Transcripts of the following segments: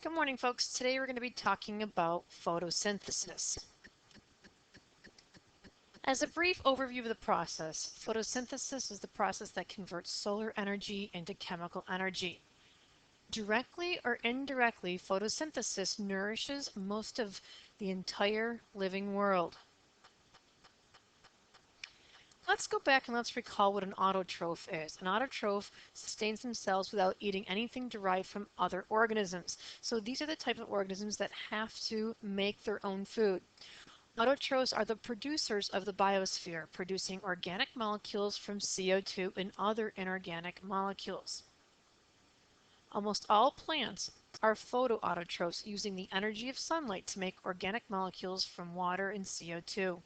Good morning, folks. Today we're going to be talking about photosynthesis. As a brief overview of the process, photosynthesis is the process that converts solar energy into chemical energy. Directly or indirectly, photosynthesis nourishes most of the entire living world. Let's go back and let's recall what an autotroph is. An autotroph sustains themselves without eating anything derived from other organisms. So these are the type of organisms that have to make their own food. Autotrophs are the producers of the biosphere, producing organic molecules from CO2 and other inorganic molecules. Almost all plants are photoautotrophs, using the energy of sunlight to make organic molecules from water and CO2.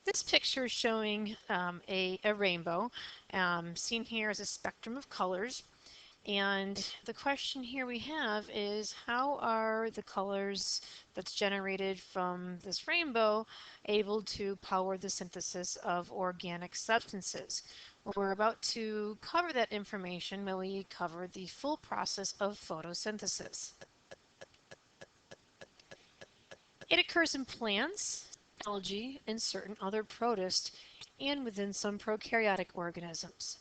This picture is showing a rainbow. Seen here as a spectrum of colors. And the question here we have is, how are the colors that's generated from this rainbow able to power the synthesis of organic substances? Well, we're about to cover that information when we cover the full process of photosynthesis. It occurs in plants, algae, and certain other protists, and within some prokaryotic organisms.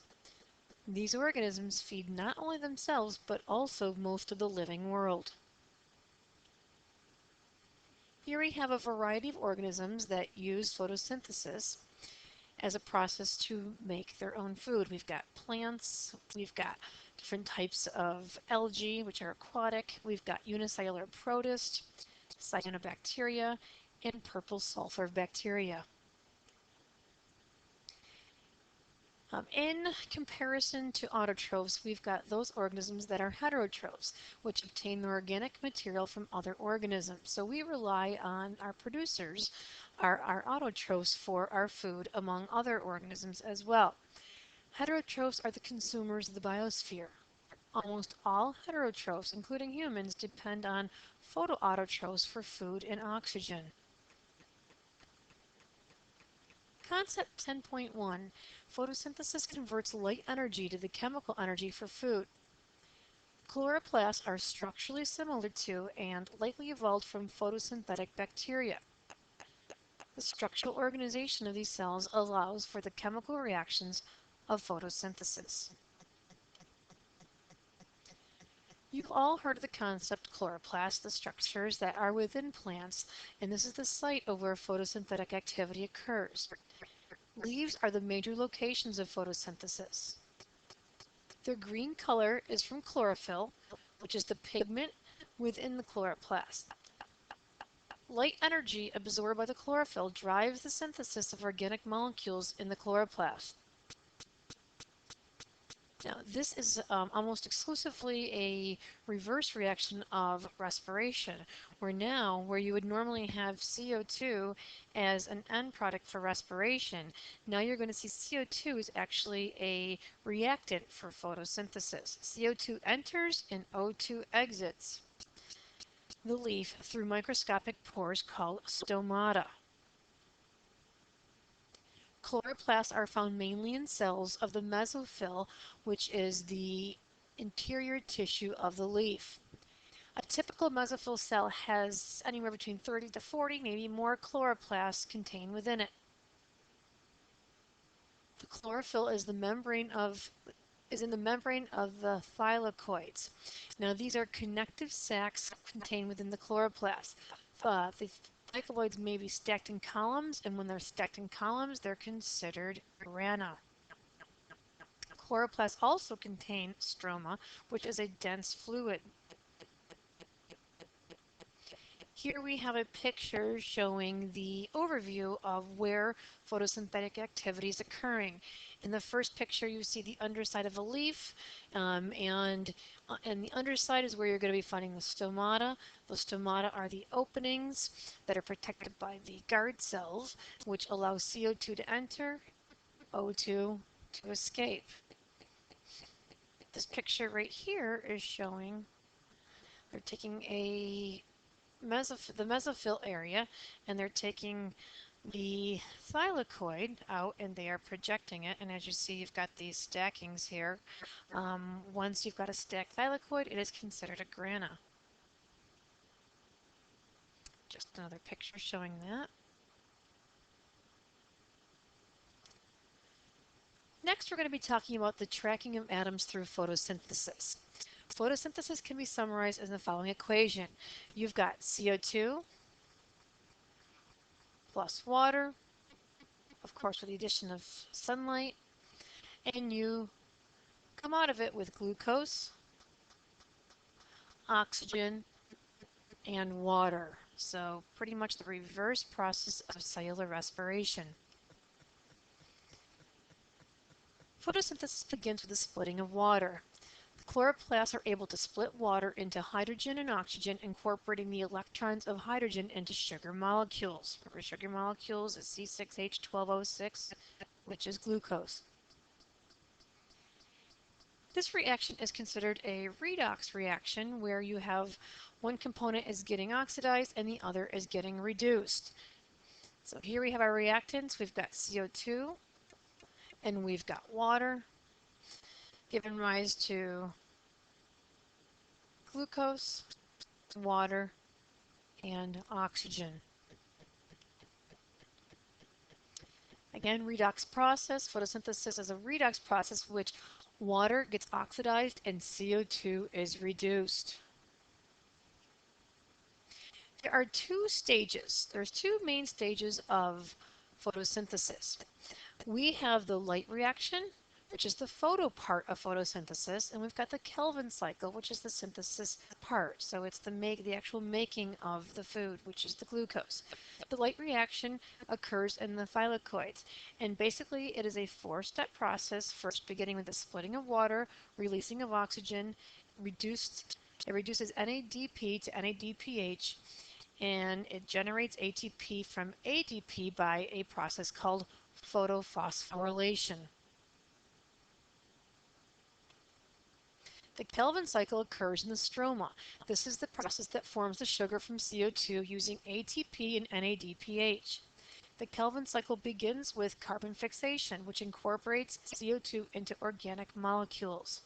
These organisms feed not only themselves, but also most of the living world. Here we have a variety of organisms that use photosynthesis as a process to make their own food. We've got plants, we've got different types of algae, which are aquatic, we've got unicellular protists, cyanobacteria, and purple sulfur bacteria. In comparison to autotrophs, we've got those organisms that are heterotrophs, which obtain their organic material from other organisms. So we rely on our producers, our autotrophs, for our food among other organisms as well. Heterotrophs are the consumers of the biosphere. Almost all heterotrophs, including humans, depend on photoautotrophs for food and oxygen. Concept 10.1, photosynthesis converts light energy to the chemical energy for food. Chloroplasts are structurally similar to and likely evolved from photosynthetic bacteria. The structural organization of these cells allows for the chemical reactions of photosynthesis. You've all heard of the concept chloroplasts, the structures that are within plants, and this is the site of where photosynthetic activity occurs. Leaves are the major locations of photosynthesis. Their green color is from chlorophyll, which is the pigment within the chloroplast. Light energy absorbed by the chlorophyll drives the synthesis of organic molecules in the chloroplast. Now, this is almost exclusively a reverse reaction of respiration, where you would normally have CO2 as an end product for respiration, now you're going to see CO2 is actually a reactant for photosynthesis. CO2 enters and O2 exits the leaf through microscopic pores called stomata. Chloroplasts are found mainly in cells of the mesophyll, which is the interior tissue of the leaf. A typical mesophyll cell has anywhere between 30 to 40, maybe more chloroplasts contained within it. The chlorophyll is in the membrane of the thylakoids. Now these are connective sacs contained within the chloroplast. The thylakoids may be stacked in columns, and when they're stacked in columns, they're considered grana. Chloroplasts also contain stroma, which is a dense fluid. Here we have a picture showing the overview of where photosynthetic activity is occurring. In the first picture, you see the underside of a leaf, and the underside is where you're going to be finding the stomata. The stomata are the openings that are protected by the guard cells, which allow CO2 to enter, O2 to escape. This picture right here is showing they're taking the mesophyll area, and they're taking the thylakoid out and they are projecting it. And as you see, you've got these stackings here. Once you've got a stacked thylakoid, it is considered a grana. Just another picture showing that. Next, we're going to be talking about the tracking of atoms through photosynthesis. Photosynthesis can be summarized in the following equation. You've got CO2 plus water, of course with the addition of sunlight, and you come out of it with glucose, oxygen, and water. So pretty much the reverse process of cellular respiration. Photosynthesis begins with the splitting of water. The chloroplasts are able to split water into hydrogen and oxygen, incorporating the electrons of hydrogen into sugar molecules. Remember, sugar molecules is C6H12O6, which is glucose. This reaction is considered a redox reaction where you have one component is getting oxidized and the other is getting reduced. So here we have our reactants. We've got CO2 and we've got water, giving rise to glucose, water, and oxygen. Again, redox process. Photosynthesis is a redox process which water gets oxidized and CO2 is reduced. There are two stages. There's two main stages of photosynthesis. We have the light reaction, which is the photo part of photosynthesis, and we've got the Kelvin cycle, which is the synthesis part. So it's the actual making of the food, which is the glucose. The light reaction occurs in the thylakoids, and basically it is a four-step process, first beginning with the splitting of water, releasing of oxygen, it reduces NADP to NADPH, and it generates ATP from ADP by a process called photophosphorylation. The Kelvin cycle occurs in the stroma. This is the process that forms the sugar from CO2 using ATP and NADPH. The Kelvin cycle begins with carbon fixation, which incorporates CO2 into organic molecules.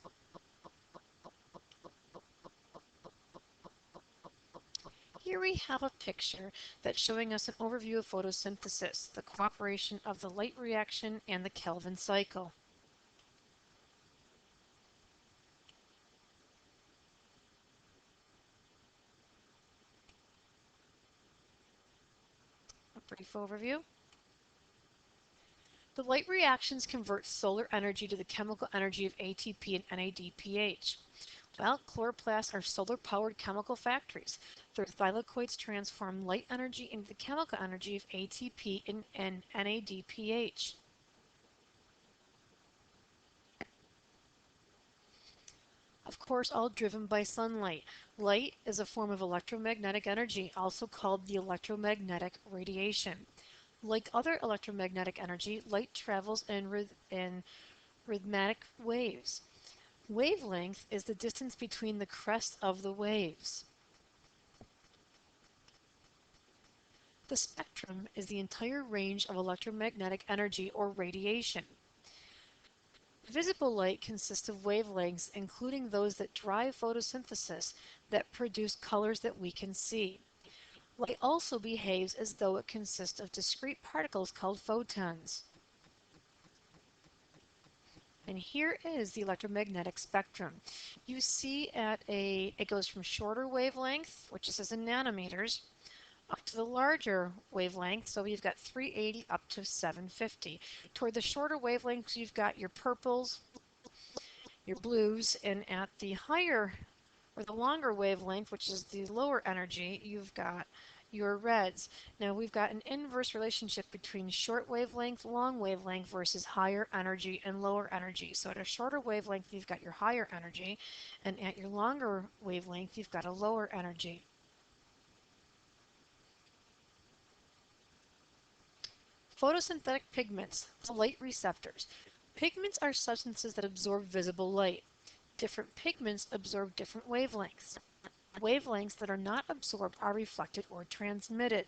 Here we have a picture that's showing us an overview of photosynthesis, the cooperation of the light reaction and the Kelvin cycle. A brief overview. The light reactions convert solar energy to the chemical energy of ATP and NADPH. Well, chloroplasts are solar-powered chemical factories. Their thylakoids transform light energy into the chemical energy of ATP and NADPH. Of course, all driven by sunlight. Light is a form of electromagnetic energy, also called the electromagnetic radiation. Like other electromagnetic energy, light travels in rhythmic waves. Wavelength is the distance between the crests of the waves. The spectrum is the entire range of electromagnetic energy or radiation. Visible light consists of wavelengths, including those that drive photosynthesis, that produce colors that we can see. Light also behaves as though it consists of discrete particles called photons. And here is the electromagnetic spectrum. You see it goes from shorter wavelength, which is in nanometers, up to the larger wavelength, so you've got 380 up to 750. Toward the shorter wavelengths, you've got your purples, your blues, and at the higher or the longer wavelength, which is the lower energy, you've got your reds. Now we've got an inverse relationship between short wavelength, long wavelength versus higher energy and lower energy. So at a shorter wavelength, you've got your higher energy, and at your longer wavelength, you've got a lower energy. Photosynthetic pigments, the light receptors. Pigments are substances that absorb visible light. Different pigments absorb different wavelengths. Wavelengths that are not absorbed are reflected or transmitted.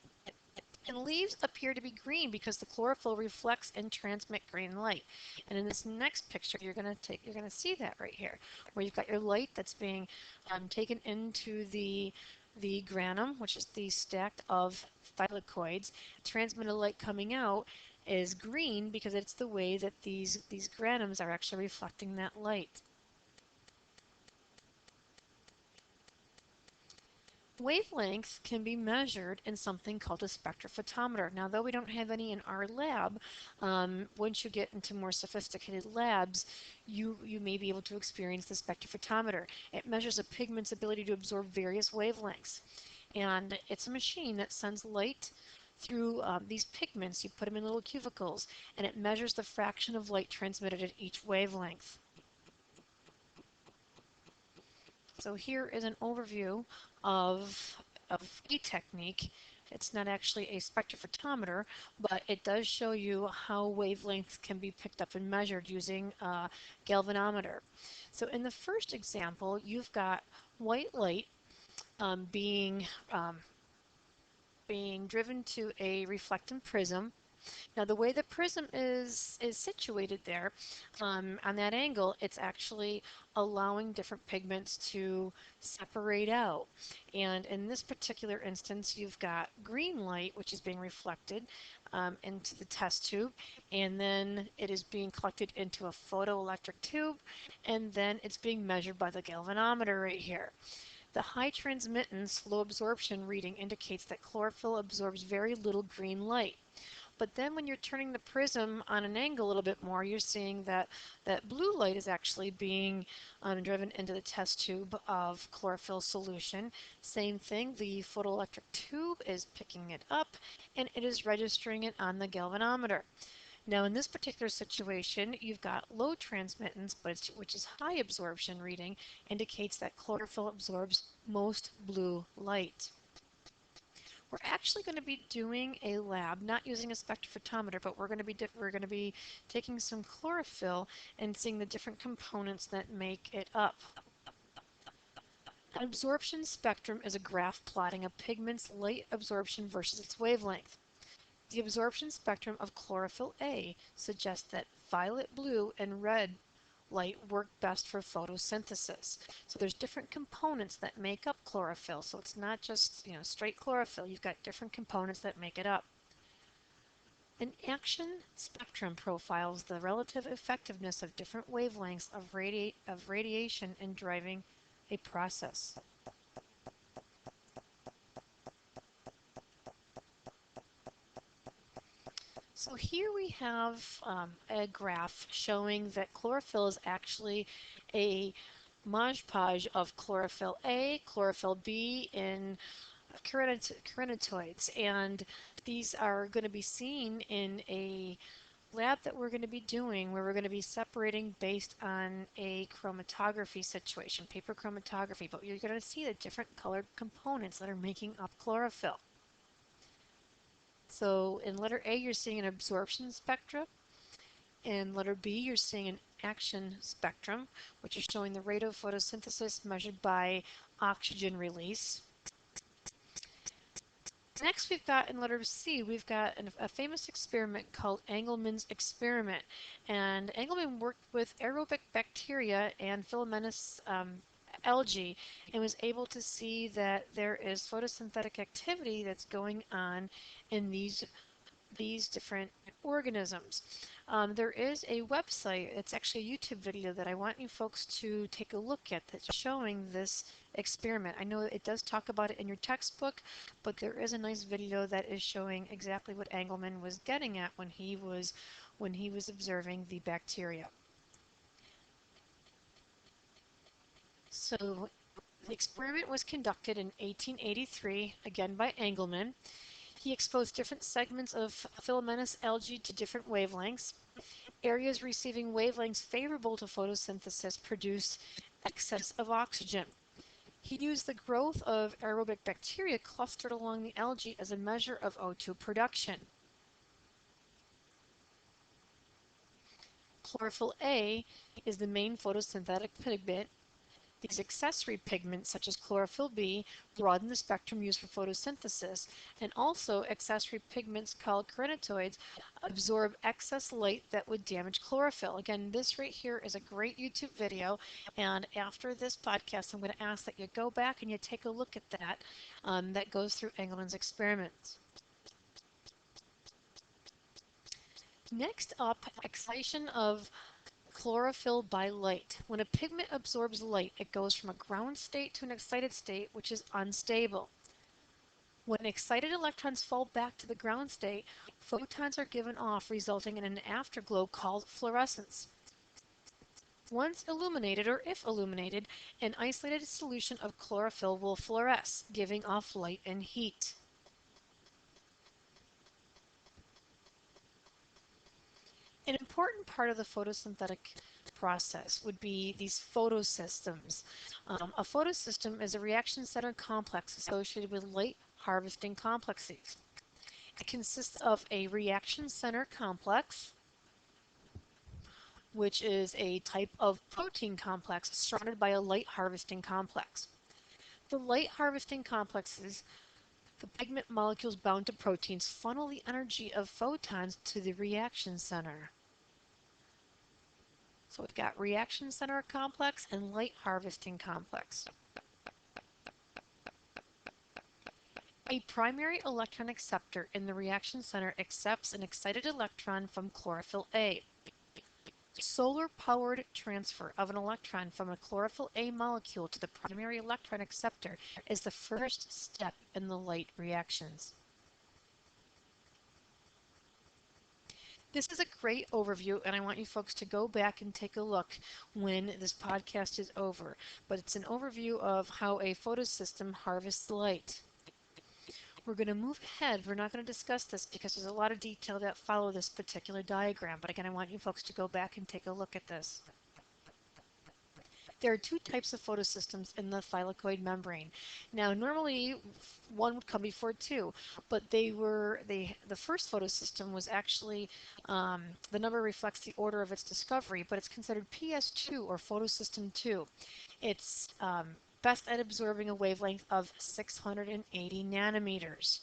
And leaves appear to be green because the chlorophyll reflects and transmit green light. And in this next picture, you're going to see that right here, where you've got your light that's being taken into the granum, which is the stack of thylakoids. Transmitted light coming out is green because it's the way that these granums are actually reflecting that light. Wavelength can be measured in something called a spectrophotometer. Now, though we don't have any in our lab, once you get into more sophisticated labs, you may be able to experience the spectrophotometer. It measures a pigment's ability to absorb various wavelengths. And it's a machine that sends light through these pigments. You put them in little cubicles, and it measures the fraction of light transmitted at each wavelength. So here is an overview of a technique. It's not actually a spectrophotometer, but it does show you how wavelengths can be picked up and measured using a galvanometer. So in the first example, you've got white light being driven to a reflectant prism. Now the way the prism is situated there, on that angle, it's actually allowing different pigments to separate out. And in this particular instance, you've got green light, which is being reflected into the test tube, and then it is being collected into a photoelectric tube, and then it's being measured by the galvanometer right here. The high transmittance, low absorption reading indicates that chlorophyll absorbs very little green light. But then when you're turning the prism on an angle a little bit more, you're seeing that blue light is actually being driven into the test tube of chlorophyll solution. Same thing, the photoelectric tube is picking it up and it is registering it on the galvanometer. Now in this particular situation, you've got low transmittance, which is high absorption reading, indicates that chlorophyll absorbs most blue light. We're actually going to be doing a lab, not using a spectrophotometer, but we're going to be taking some chlorophyll and seeing the different components that make it up. An absorption spectrum is a graph plotting a pigment's light absorption versus its wavelength. The absorption spectrum of chlorophyll A suggests that violet, blue, and red light work best for photosynthesis. So there's different components that make up chlorophyll. So it's not just, straight chlorophyll. You've got different components that make it up. An action spectrum profiles the relative effectiveness of different wavelengths of radiation in driving a process. So here we have a graph showing that chlorophyll is actually a Mod Podge of chlorophyll A, chlorophyll B in carinatoids, and these are going to be seen in a lab that we're going to be doing where we're going to be separating based on a chromatography situation, paper chromatography, but you're going to see the different colored components that are making up chlorophyll. So in letter A, you're seeing an absorption spectrum. In letter B, you're seeing an action spectrum, which is showing the rate of photosynthesis measured by oxygen release. Next, we've got in letter C, we've got a famous experiment called Engelmann's experiment. And Engelmann worked with aerobic bacteria and filamentous algae and was able to see that there is photosynthetic activity that's going on in these different organisms. There is a website, it's actually a YouTube video that I want you folks to take a look at that's showing this experiment. I know it does talk about it in your textbook, but there is a nice video that is showing exactly what Engelmann was getting at when he was observing the bacteria. So the experiment was conducted in 1883, again by Engelmann. He exposed different segments of filamentous algae to different wavelengths. Areas receiving wavelengths favorable to photosynthesis produce excess of oxygen. He used the growth of aerobic bacteria clustered along the algae as a measure of O2 production. Chlorophyll A is the main photosynthetic pigment, These accessory pigments, such as chlorophyll B, broaden the spectrum used for photosynthesis, and also accessory pigments called carotenoids absorb excess light that would damage chlorophyll. Again, this right here is a great YouTube video, and after this podcast, I'm going to ask that you go back and you take a look at that. That goes through Engelman's experiments. Next up, excitation of chlorophyll by light. When a pigment absorbs light, it goes from a ground state to an excited state, which is unstable. When excited electrons fall back to the ground state, photons are given off, resulting in an afterglow called fluorescence. Once illuminated, or if illuminated, an isolated solution of chlorophyll will fluoresce, giving off light and heat. An important part of the photosynthetic process would be these photosystems. A photosystem is a reaction center complex associated with light harvesting complexes. It consists of a reaction center complex, which is a type of protein complex surrounded by a light harvesting complex. The light harvesting complexes, the pigment molecules bound to proteins, funnel the energy of photons to the reaction center. So we've got reaction center complex and light harvesting complex. A primary electron acceptor in the reaction center accepts an excited electron from chlorophyll A. Solar-powered transfer of an electron from a chlorophyll A molecule to the primary electron acceptor is the first step in the light reactions. This is a great overview, and I want you folks to go back and take a look when this podcast is over. But it's an overview of how a photosystem harvests light. We're going to move ahead. We're not going to discuss this because there's a lot of detail that follow this particular diagram. But again, I want you folks to go back and take a look at this. There are two types of photosystems in the thylakoid membrane. Now, normally one would come before two, but the first photosystem was actually, the number reflects the order of its discovery, but it's considered PS2 or photosystem 2. It's best at absorbing a wavelength of 680 nanometers.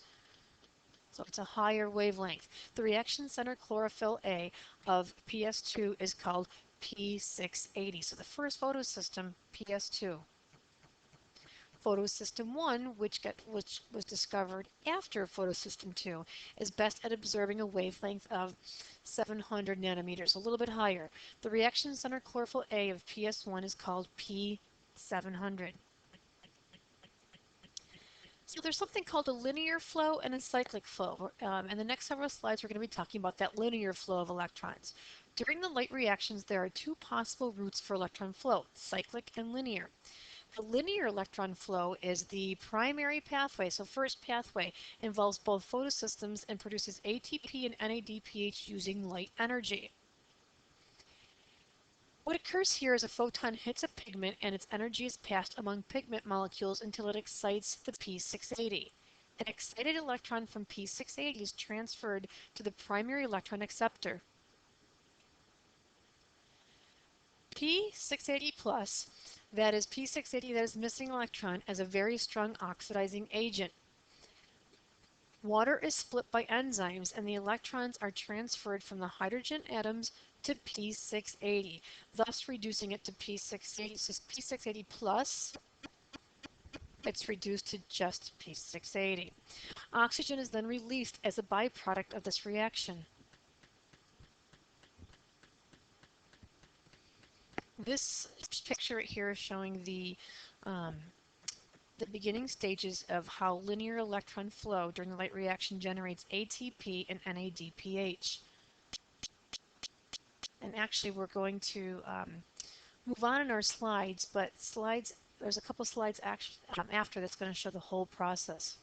So it's a higher wavelength. The reaction center chlorophyll A of PS2 is called P680. So the first photosystem, PS2. Photosystem 1, which was discovered after photosystem 2, is best at absorbing a wavelength of 700 nanometers, a little bit higher. The reaction center chlorophyll A of PS1 is called P700. So there's something called a linear flow and a cyclic flow. In the next several slides, we're going to be talking about that linear flow of electrons. During the light reactions, there are two possible routes for electron flow, cyclic and linear. The linear electron flow is the primary pathway. So first pathway involves both photosystems and produces ATP and NADPH using light energy. What occurs here is a photon hits a pigment and its energy is passed among pigment molecules until it excites the P680. An excited electron from P680 is transferred to the primary electron acceptor. P680 plus, that is P680 that is missing electron, is a very strong oxidizing agent. Water is split by enzymes and the electrons are transferred from the hydrogen atoms to P680, thus reducing it to P680. So P680 plus, it's reduced to just P680. Oxygen is then released as a byproduct of this reaction. This picture right here is showing the beginning stages of how linear electron flow during the light reaction generates ATP and NADPH. And actually we're going to move on in our slides, but there's a couple slides after that's going to show the whole process.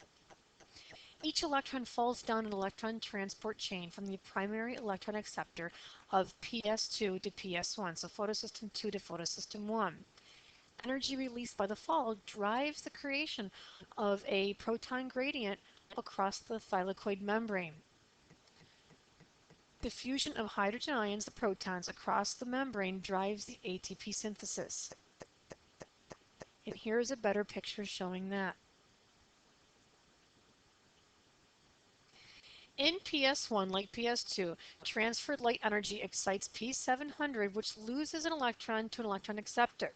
Each electron falls down an electron transport chain from the primary electron acceptor of PS2 to PS1, so photosystem 2 to photosystem 1. Energy released by the fall drives the creation of a proton gradient across the thylakoid membrane. The fusion of hydrogen ions, the protons, across the membrane drives the ATP synthesis. And here's a better picture showing that. In PS1, like PS2, transferred light energy excites P700, which loses an electron to an electron acceptor.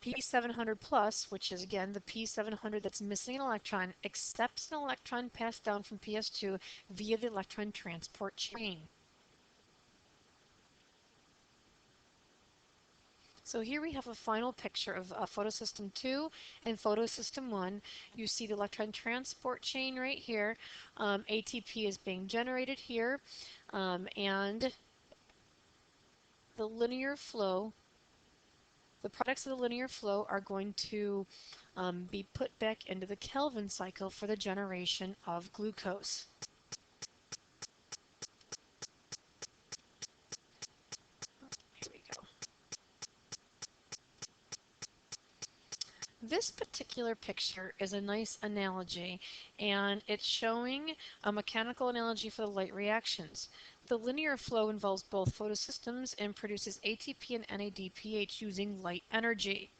P700 plus, which is again the P700 that's missing an electron, accepts an electron passed down from PS2 via the electron transport chain. So here we have a final picture of photosystem 2 and photosystem 1. You see the electron transport chain right here. ATP is being generated here, and the linear flow, the products of the linear flow are going to be put back into the Calvin cycle for the generation of glucose. Here we go. This particular picture is a nice analogy, and it's showing a mechanical analogy for the light reactions. The linear flow involves both photosystems and produces ATP and NADPH using light energy.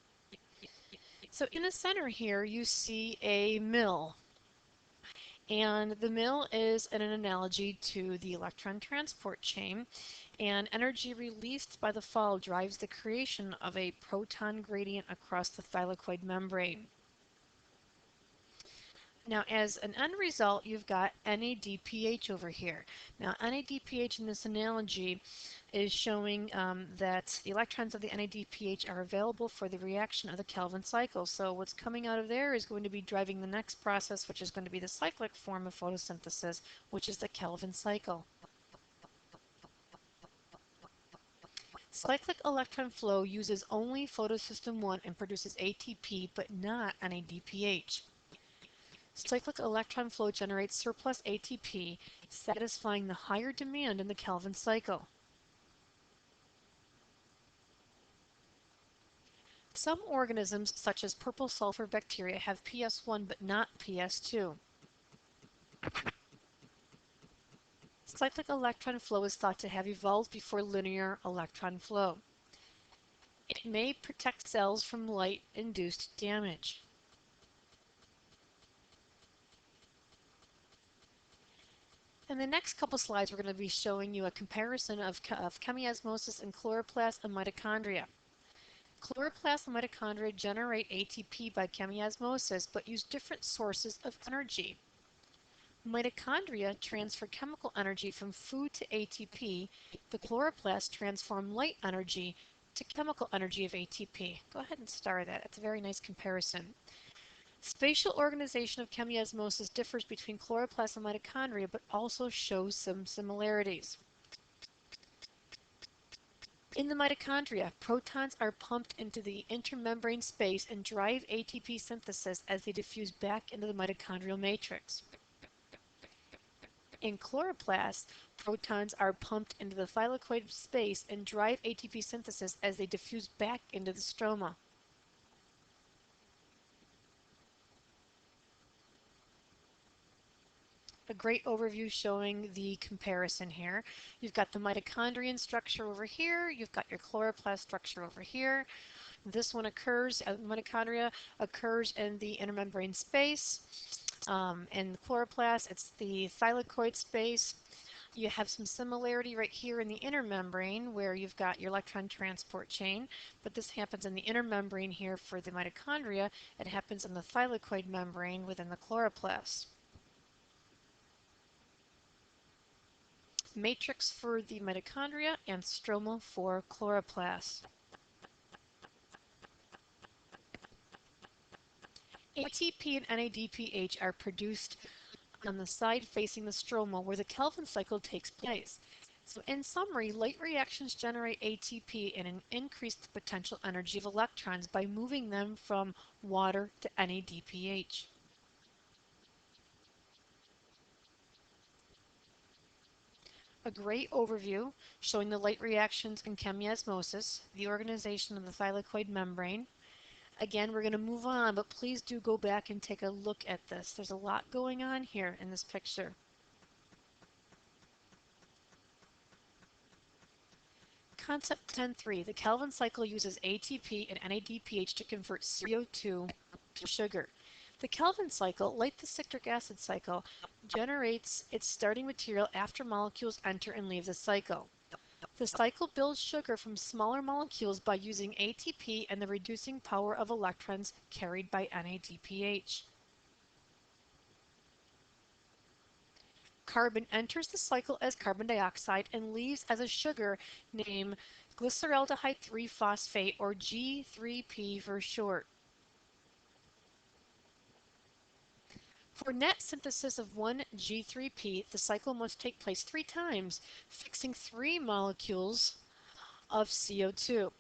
So in the center here you see a mill, and the mill is an analogy to the electron transport chain, and energy released by the fall drives the creation of a proton gradient across the thylakoid membrane. Now, as an end result, you've got NADPH over here. Now, NADPH in this analogy is showing that the electrons of the NADPH are available for the reaction of the Calvin cycle. So what's coming out of there is going to be driving the next process, which is going to be the cyclic form of photosynthesis, which is the Calvin cycle. Cyclic electron flow uses only photosystem 1 and produces ATP, but not NADPH. Cyclic electron flow generates surplus ATP, satisfying the higher demand in the Calvin cycle. Some organisms, such as purple sulfur bacteria, have PS1 but not PS2. Cyclic electron flow is thought to have evolved before linear electron flow. It may protect cells from light-induced damage. In the next couple slides, we're going to be showing you a comparison of chemiosmosis in chloroplasts and mitochondria. Chloroplasts and mitochondria generate ATP by chemiosmosis, but use different sources of energy. Mitochondria transfer chemical energy from food to ATP. The chloroplasts transform light energy to chemical energy of ATP. Go ahead and star that. That's a very nice comparison. Spatial organization of chemiosmosis differs between chloroplasts and mitochondria, but also shows some similarities. In the mitochondria, protons are pumped into the intermembrane space and drive ATP synthesis as they diffuse back into the mitochondrial matrix. In chloroplasts, protons are pumped into the thylakoid space and drive ATP synthesis as they diffuse back into the stroma. A great overview showing the comparison here. You've got the mitochondrion structure over here, you've got your chloroplast structure over here. This one occurs, mitochondria occurs in the intermembrane space. In chloroplast, it's the thylakoid space. You have some similarity right here in the inner membrane where you've got your electron transport chain, but this happens in the inner membrane here for the mitochondria. It happens in the thylakoid membrane within the chloroplast. Matrix for the mitochondria and stroma for chloroplasts. ATP and NADPH are produced on the side facing the stroma where the Calvin cycle takes place. So in summary, light reactions generate ATP and increase the potential energy of electrons by moving them from water to NADPH. A great overview showing the light reactions in chemiosmosis, the organization of the thylakoid membrane. Again, we're going to move on, but please do go back and take a look at this. There's a lot going on here in this picture. Concept 10.3. The Calvin cycle uses ATP and NADPH to convert CO2 to sugar. The Calvin cycle, like the citric acid cycle, generates its starting material after molecules enter and leave the cycle. The cycle builds sugar from smaller molecules by using ATP and the reducing power of electrons carried by NADPH. Carbon enters the cycle as carbon dioxide and leaves as a sugar named glyceraldehyde 3-phosphate, or G3P for short. For net synthesis of one G3P, the cycle must take place 3 times, fixing 3 molecules of CO2.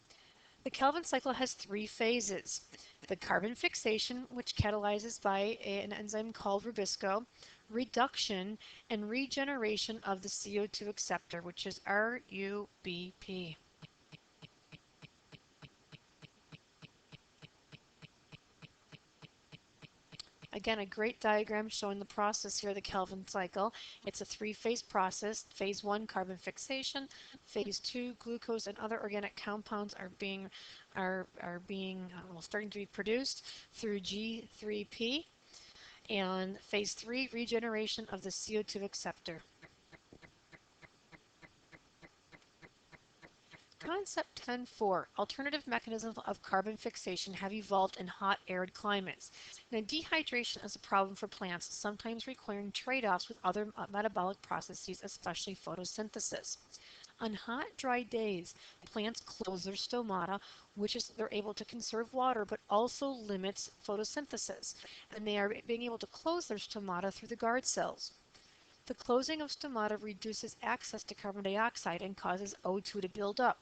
The Calvin cycle has 3 phases: the carbon fixation, which catalyzes by an enzyme called rubisco, reduction, and regeneration of the CO2 acceptor, which is RUBP. Again, a great diagram showing the process here, the Calvin cycle. It's a 3-phase process. Phase 1, carbon fixation. Phase 2, glucose and other organic compounds are starting to be produced through G3P. And phase 3, regeneration of the CO2 acceptor. Concept 10.4. Alternative mechanisms of carbon fixation have evolved in hot, arid climates. Now, dehydration is a problem for plants, sometimes requiring trade-offs with other metabolic processes, especially photosynthesis. On hot, dry days, plants close their stomata, which is they're able to conserve water, but also limits photosynthesis. And they are being able to close their stomata through the guard cells. The closing of stomata reduces access to carbon dioxide and causes O2 to build up.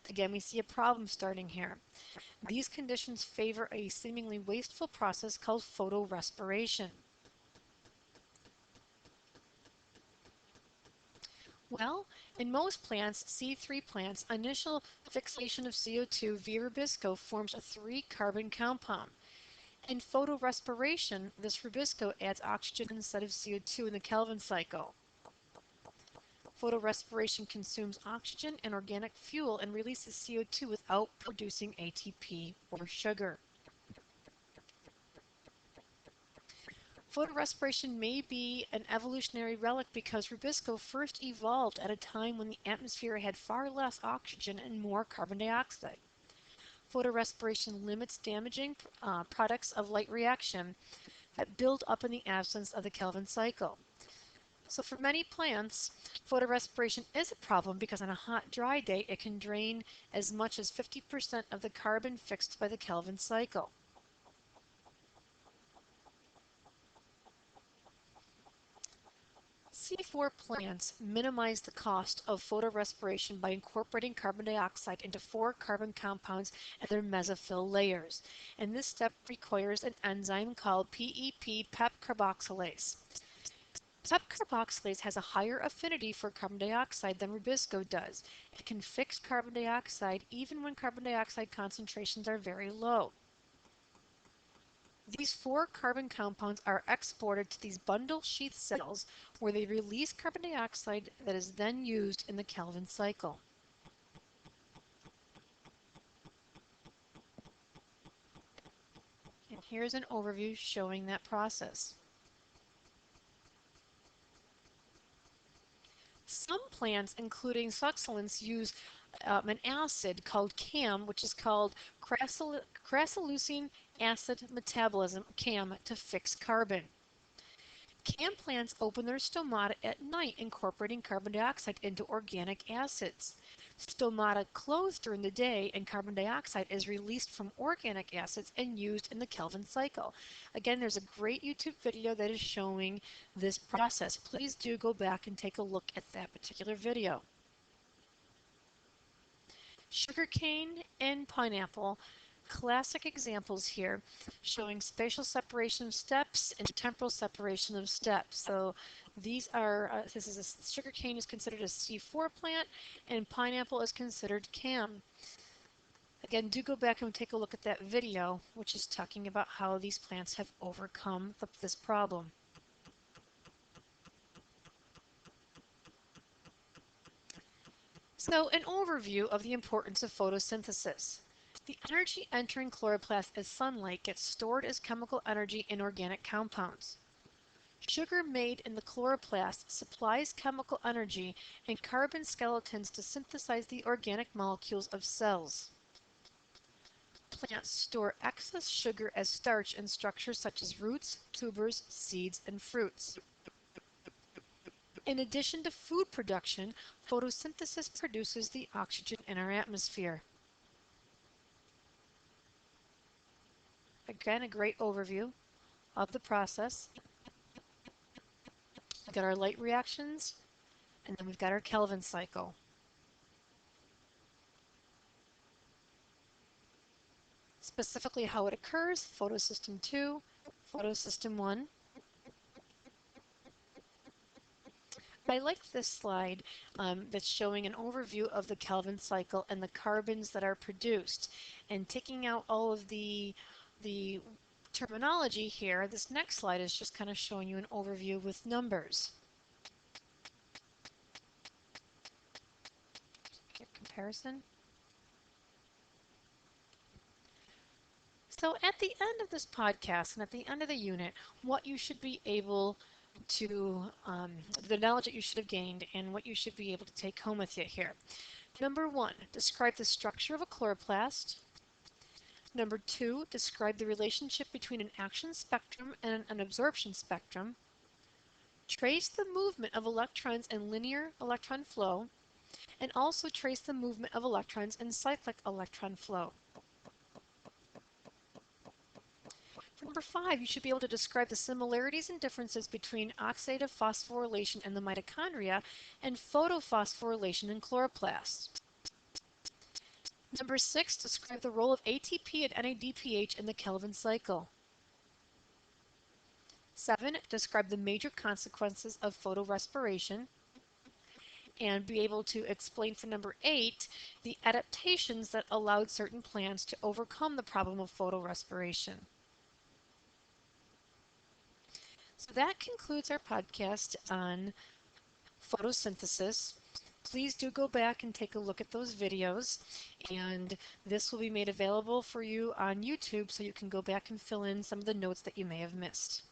Again, we see a problem starting here. These conditions favor a seemingly wasteful process called photorespiration. Well, in most plants, C3 plants, initial fixation of CO2 via rubisco forms a 3-carbon compound. In photorespiration, this rubisco adds oxygen instead of CO2 in the Calvin cycle. Photorespiration consumes oxygen and organic fuel and releases CO2 without producing ATP or sugar. Photorespiration may be an evolutionary relic because rubisco first evolved at a time when the atmosphere had far less oxygen and more carbon dioxide. Photorespiration limits damaging products of light reaction that build up in the absence of the Calvin cycle. So for many plants, photorespiration is a problem because on a hot, dry day, it can drain as much as 50% of the carbon fixed by the Calvin cycle. C4 plants minimize the cost of photorespiration by incorporating carbon dioxide into 4 carbon compounds and their mesophyll layers. And this step requires an enzyme called PEP, PEP carboxylase. PEP carboxylase has a higher affinity for carbon dioxide than rubisco does. It can fix carbon dioxide even when carbon dioxide concentrations are very low. These 4 carbon compounds are exported to these bundle sheath cells where they release carbon dioxide that is then used in the Calvin cycle. And here's an overview showing that process. Some plants, including succulents, use an acid called CAM, which is called crassulosine acid metabolism, CAM, to fix carbon. CAM plants open their stomata at night, incorporating carbon dioxide into organic acids. Stomata close during the day, and carbon dioxide is released from organic acids and used in the Calvin cycle. Again, there's a great YouTube video that is showing this process. Please do go back and take a look at that particular video. Sugarcane and pineapple, classic examples here showing spatial separation of steps and temporal separation of steps. So these are, sugarcane is considered a C4 plant and pineapple is considered CAM. Again, do go back and take a look at that video, which is talking about how these plants have overcome this problem. So, an overview of the importance of photosynthesis. The energy entering chloroplasts as sunlight gets stored as chemical energy in organic compounds. Sugar made in the chloroplast supplies chemical energy and carbon skeletons to synthesize the organic molecules of cells. Plants store excess sugar as starch in structures such as roots, tubers, seeds, and fruits. In addition to food production, photosynthesis produces the oxygen in our atmosphere. Again, a great overview of the process. We've got our light reactions, and then we've got our Kelvin cycle. Specifically how it occurs, photosystem 2, photosystem 1. I like this slide that's showing an overview of the Kelvin cycle and the carbons that are produced. And taking out all of the terminology here, this next slide is just kind of showing you an overview with numbers. Get comparison. So at the end of this podcast and at the end of the unit, what you should be able to, the knowledge that you should have gained and what you should be able to take home with you here. Number 1, describe the structure of a chloroplast. Number 2, describe the relationship between an action spectrum and an absorption spectrum. Trace the movement of electrons in linear electron flow, and also trace the movement of electrons in cyclic electron flow. For number 5, you should be able to describe the similarities and differences between oxidative phosphorylation in the mitochondria and photophosphorylation in chloroplasts. Number 6, describe the role of ATP and NADPH in the Kelvin cycle. 7, describe the major consequences of photorespiration. And be able to explain for number 8, the adaptations that allowed certain plants to overcome the problem of photorespiration. So that concludes our podcast on photosynthesis. Please do go back and take a look at those videos, and this will be made available for you on YouTube so you can go back and fill in some of the notes that you may have missed.